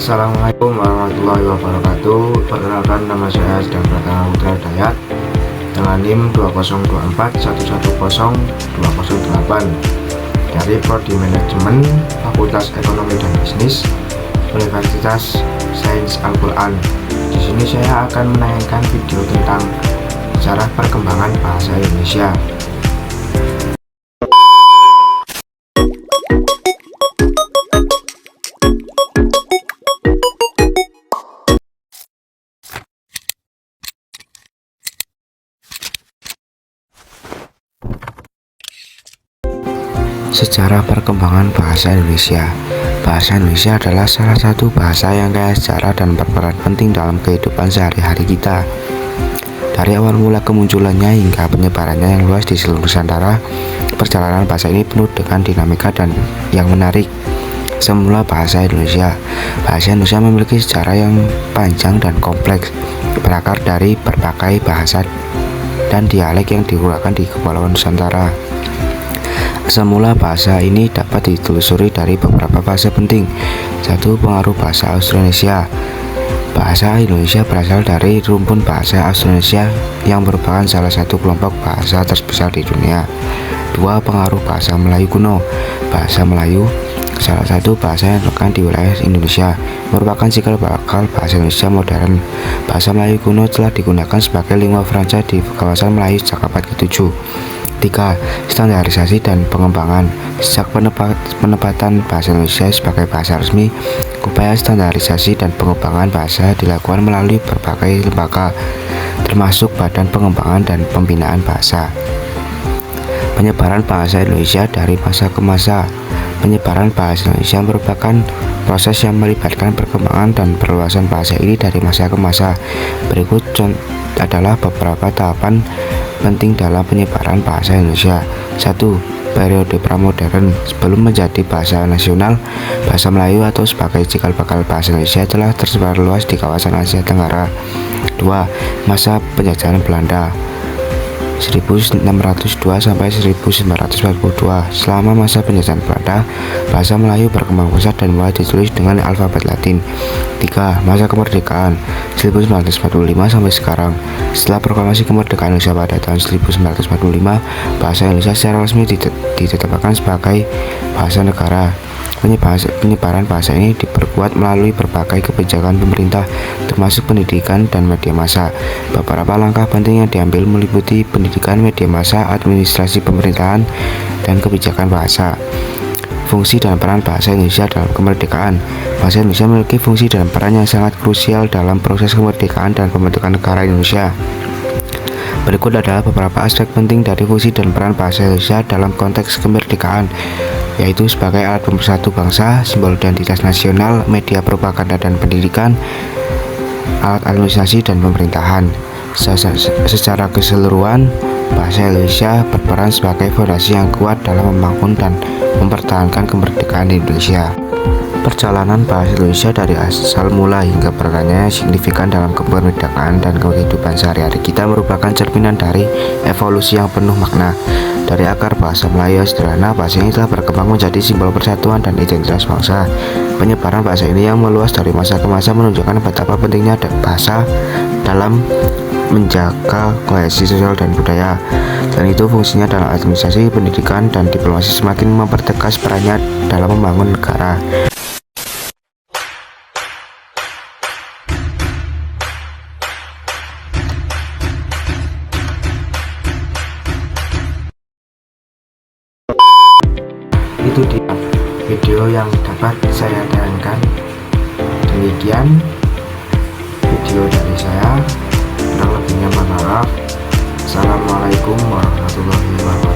Assalamualaikum warahmatullahi wabarakatuh. Perkenalkan, nama saya Sedang Pratama Putra Dayat dengan NIM 20241102008 dari Prodi Manajemen Fakultas Ekonomi dan Bisnis Universitas Sains Al-Quran. Di sini saya akan menayangkan video tentang sejarah perkembangan bahasa Indonesia. Sejarah perkembangan bahasa Indonesia. Bahasa Indonesia adalah salah satu bahasa yang kaya sejarah dan berperan penting dalam kehidupan sehari-hari kita. Dari awal mula kemunculannya hingga penyebarannya yang luas di seluruh Nusantara, perjalanan bahasa ini penuh dengan dinamika dan yang menarik. Semula bahasa Indonesia. Bahasa Indonesia memiliki sejarah yang panjang dan kompleks, berakar dari berbagai bahasa dan dialek yang digunakan di Kepulauan Nusantara. Semula bahasa ini dapat ditelusuri dari beberapa fase penting. 1. Pengaruh bahasa Austronesia. Bahasa Indonesia berasal dari rumpun bahasa Austronesia yang merupakan salah satu kelompok bahasa terbesar di dunia. 2. Pengaruh bahasa Melayu kuno. Bahasa Melayu, salah satu bahasa yang terkenal di wilayah Indonesia, merupakan cikal bakal bahasa Indonesia modern. Bahasa Melayu kuno telah digunakan sebagai lingua franca di kawasan Melayu sejak abad ke-7. 3. Standarisasi dan pengembangan. Sejak penempatan bahasa Indonesia sebagai bahasa resmi, upaya standarisasi dan pengembangan bahasa dilakukan melalui berbagai lembaga, termasuk Badan Pengembangan dan Pembinaan Bahasa. Penyebaran bahasa Indonesia dari masa ke masa. Penyebaran bahasa Indonesia merupakan proses yang melibatkan perkembangan dan perluasan bahasa ini dari masa ke masa. Berikut adalah beberapa tahapan penting dalam penyebaran bahasa Indonesia. 1. Periode pramodern. Sebelum menjadi bahasa nasional, bahasa Melayu atau sebagai cikal bakal bahasa Indonesia telah tersebar luas di kawasan Asia Tenggara. 2. Masa penjajahan Belanda 1602 sampai 1942. Selama masa penjajahan Belanda, bahasa Melayu berkembang pesat dan mulai ditulis dengan alfabet Latin. 3. Masa kemerdekaan 1945 sampai sekarang. Setelah proklamasi kemerdekaan Indonesia pada tahun 1945, bahasa Indonesia secara resmi ditetapkan sebagai bahasa negara. Penyebaran bahasa ini diperkuat melalui berbagai kebijakan pemerintah, termasuk pendidikan dan media massa. Beberapa langkah penting yang diambil meliputi pendidikan, media massa, administrasi pemerintahan, dan kebijakan bahasa. Fungsi dan peran bahasa Indonesia dalam kemerdekaan. Bahasa Indonesia memiliki fungsi dan peran yang sangat krusial dalam proses kemerdekaan dan pembentukan negara Indonesia. Berikut adalah beberapa aspek penting dari fungsi dan peran bahasa Indonesia dalam konteks kemerdekaan, yaitu sebagai alat pemersatu bangsa, simbol identitas nasional, media propaganda dan pendidikan, alat administrasi dan pemerintahan. Secara keseluruhan, bahasa Indonesia berperan sebagai fondasi yang kuat dalam membangun dan mempertahankan kemerdekaan Indonesia. Perjalanan bahasa Indonesia dari asal mula hingga perannya signifikan dalam kemerdekaan dan kehidupan sehari-hari kita merupakan cerminan dari evolusi yang penuh makna. Dari akar bahasa Melayu yang sederhana, bahasa ini telah berkembang menjadi simbol persatuan dan identitas bangsa. Penyebaran bahasa ini yang meluas dari masa ke masa menunjukkan betapa pentingnya bahasa dalam menjaga kohesi sosial dan budaya. Dan itu fungsinya dalam administrasi, pendidikan, dan diplomasi semakin mempertegas perannya dalam membangun negara. Itu dia video yang dapat saya tayangkan. Demikian video dari saya, kurang lebihnya mohon maaf. Assalamualaikum warahmatullahi wabarakatuh.